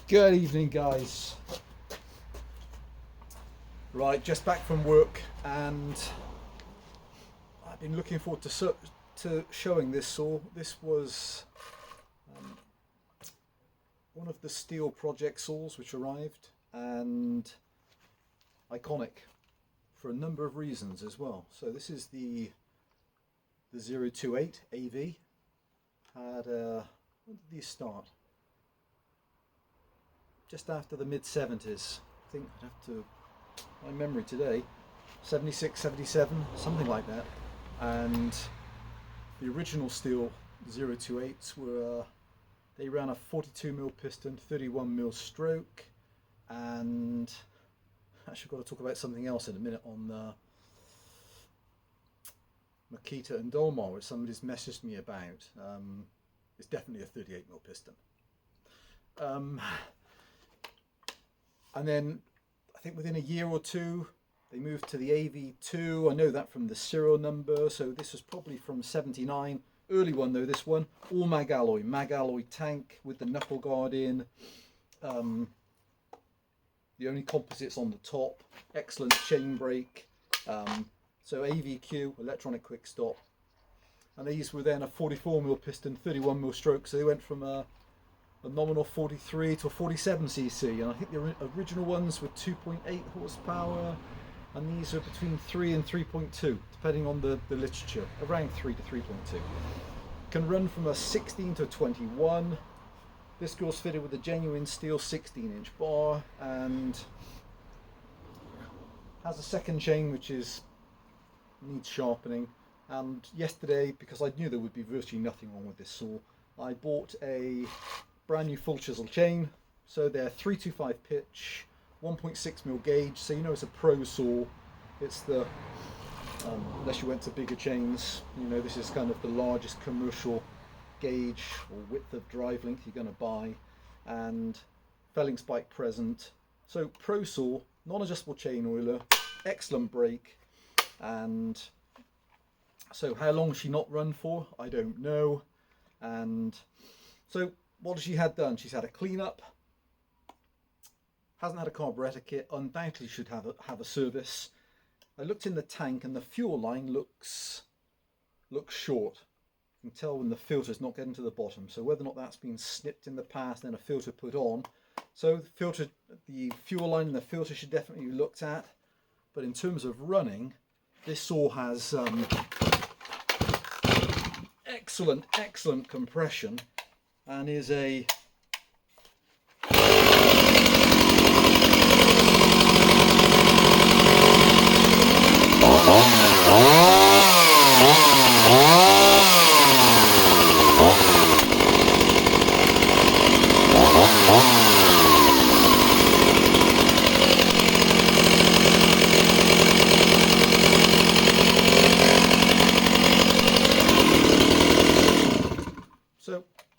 Good evening, guys. Right, just back from work, and I've been looking forward to showing this saw. This was one of the Stihl project saws which arrived, and iconic for a number of reasons as well. So this is the 028 AV. When did these start? Just after the mid-70s. I think I'd have to, my memory today, 76, 77, something like that. And the original Stihl 028s were, they ran a 42mm piston, 31mm stroke, and actually got to talk about something else in a minute on the Makita and Dolmar, which somebody's messaged me about. It's definitely a 38mm piston. And then I think within a year or two they moved to the AV2. I know that from the serial number, so this was probably from 79. Early one though, this one, all mag alloy tank with the knuckle guard in. The only composites on the top, excellent chain brake. So AVQ, electronic quick stop. And these were then a 44mm piston, 31mm stroke, so they went from a nominal 43 to a 47cc, and I think the original ones were 2.8 horsepower, and these are between 3 and 3.2, depending on the literature, around 3 to 3.2. Can run from a 16 to a 21. This girl's fitted with a genuine Stihl 16-inch bar, and has a second chain which needs sharpening. And yesterday, because I knew there would be virtually nothing wrong with this saw, I bought a brand new full chisel chain. So they're 325 pitch, 1.6mm gauge, so you know it's a pro saw. It's the unless you went to bigger chains, you know, this is kind of the largest commercial gauge or width of drive length you're going to buy, and felling spike present. So pro saw, non-adjustable chain oiler, excellent brake. And so how long has she not run for? I don't know. And so what has she had done? She's had a clean-up, hasn't had a carburetor kit, undoubtedly should have a service. I looked in the tank and the fuel line looks short. You can tell when the filter's not getting to the bottom, so whether or not that's been snipped in the past and then a filter put on. So the fuel line and the filter should definitely be looked at. But in terms of running, this saw has excellent compression, and is a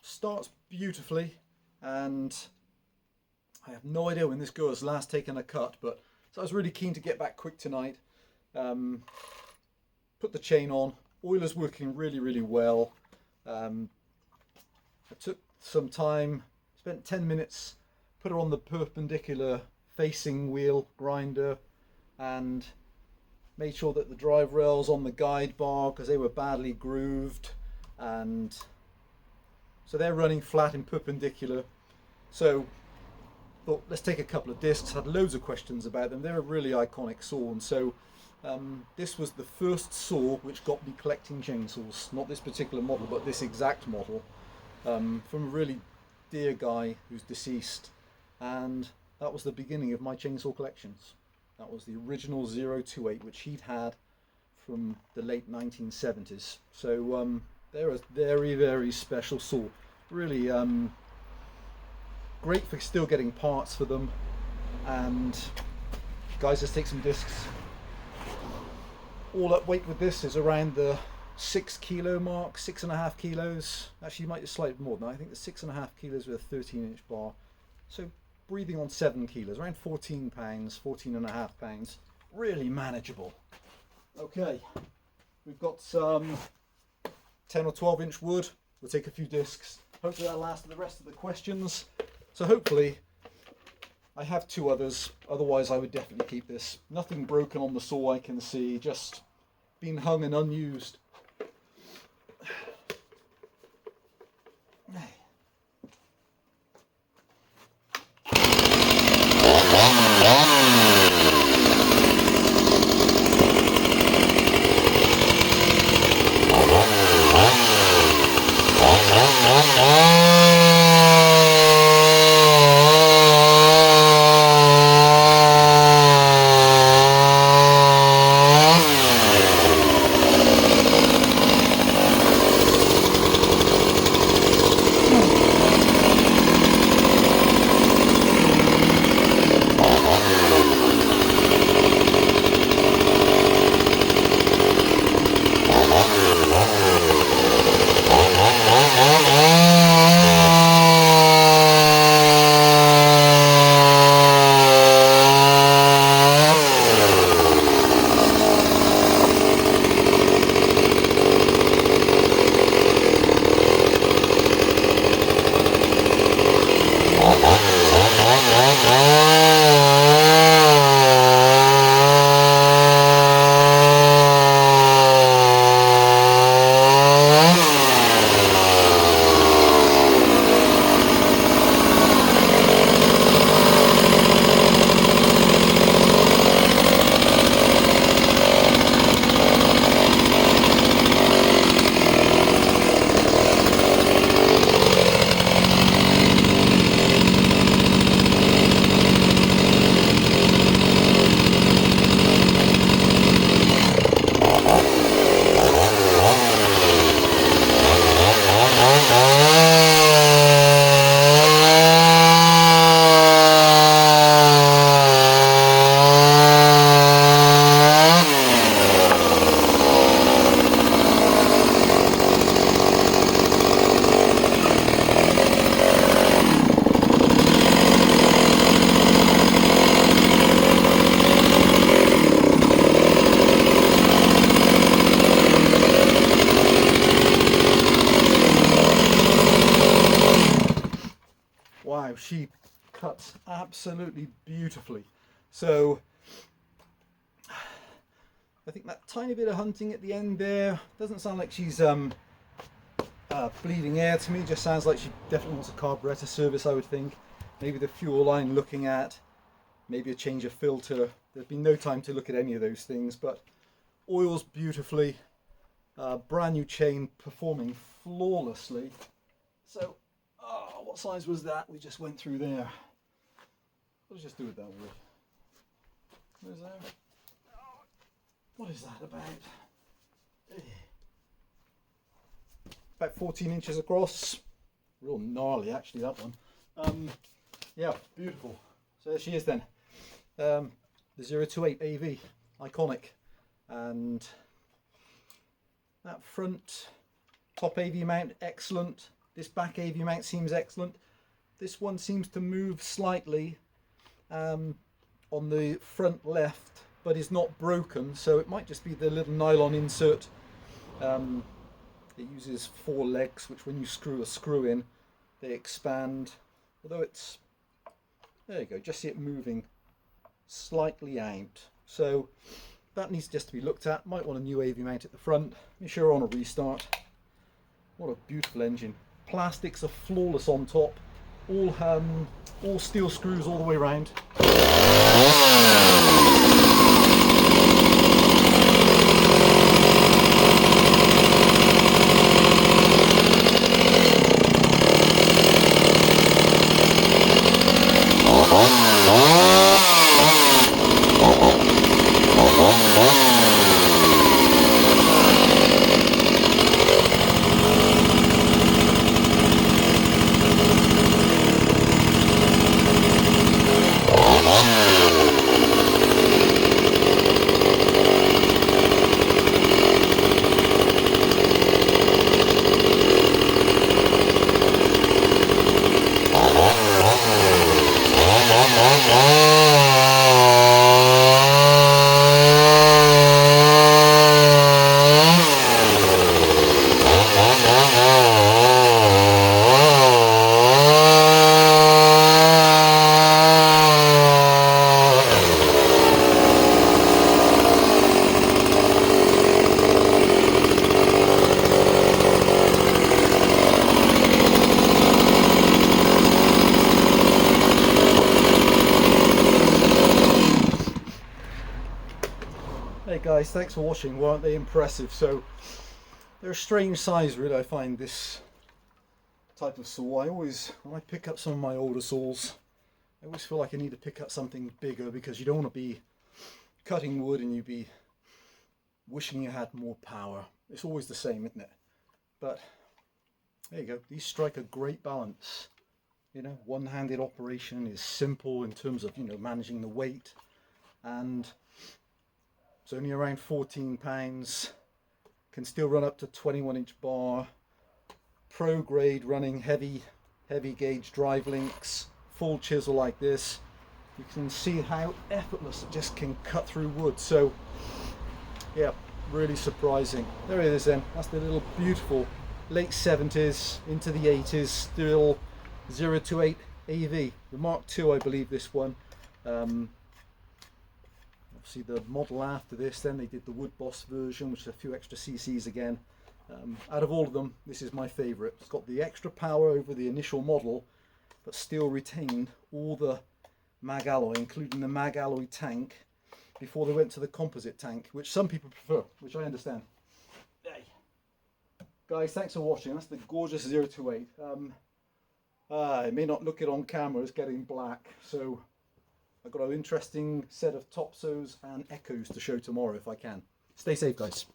starts beautifully, and I have no idea when this girl has last taken a cut, but so I was really keen to get back quick tonight. Put the chain on, oiler's working really well. I took some time, spent 10 minutes, put her on the perpendicular facing wheel grinder, and made sure that the drive rails on the guide bar, because they were badly grooved, and so they're running flat and perpendicular. So thought, let's take a couple of discs. Had loads of questions about them. They're a really iconic saw, and so this was the first saw which got me collecting chainsaws. Not this particular model, but this exact model, from a really dear guy who's deceased, and that was the beginning of my chainsaw collections. That was the original 028, which he'd had from the late 1970s. So they're a very special saw. Really great for still getting parts for them. And guys, let's take some discs. All up weight with this is around the 6 kilo mark, 6.5 kilos. Actually, you might just slightly more than that. I think the 6.5 kilos with a 13-inch bar. So breathing on 7 kilos, around 14 pounds, 14.5 pounds. Really manageable. Okay, we've got some 10 or 12-inch wood. We'll take a few discs. Hopefully that'll last for the rest of the questions. So hopefully I have two others, otherwise I would definitely keep this. Nothing broken on the saw I can see, just been hung and unused. Wow, she cuts absolutely beautifully. So I think that tiny bit of hunting at the end there doesn't sound like she's bleeding air to me. Just sounds like she definitely wants a carburetor service, I would think. Maybe the fuel line looking at, maybe a change of filter. There's been no time to look at any of those things, but oils beautifully, brand new chain performing flawlessly. So what size was that we just went through there? Let's just do it that way. Where's that? What is that about? About 14 inches across. Real gnarly actually, that one. Yeah, beautiful. So there she is then. The 028 AV, iconic. And that front top AV mount, excellent. This back AV mount seems excellent. This one seems to move slightly on the front left, but is not broken, so it might just be the little nylon insert. It uses 4 legs, which when you screw a screw in, they expand. Although it's, there you go, just see it moving slightly out. So that needs just to be looked at. Might want a new AV mount at the front. Make sure on a restart. What a beautiful engine. Plastics are flawless on top. All steel screws all the way around. guys, thanks for watching. Weren't they impressive? So they're a strange size really, I find, this type of saw. When I pick up some of my older saws, I always feel like I need to pick up something bigger, because you don't want to be cutting wood and you be wishing you had more power. It's always the same, isn't it? But there you go, these strike a great balance. You know, one-handed operation is simple in terms of, you know, managing the weight, and it's only around 14 pounds, can still run up to 21-inch bar, pro grade, running heavy gauge drive links, full chisel like this. You can see how effortless it just can cut through wood. So yeah, really surprising. There it is then. That's the little beautiful late 70s into the 80s Stihl 028 AV, the Mark II, I believe, this one. Obviously the model after this, then they did the Wood Boss version, which is a few extra cc's again. Out of all of them, this is my favourite. It's got the extra power over the initial model, but still retained all the mag alloy, including the mag alloy tank, before they went to the composite tank, which some people prefer, which I understand. Hey. Guys, thanks for watching. That's the gorgeous 028. I may not look it on camera, it's getting black, so I've got an interesting set of topsos and echoes to show tomorrow if I can. Stay safe, guys.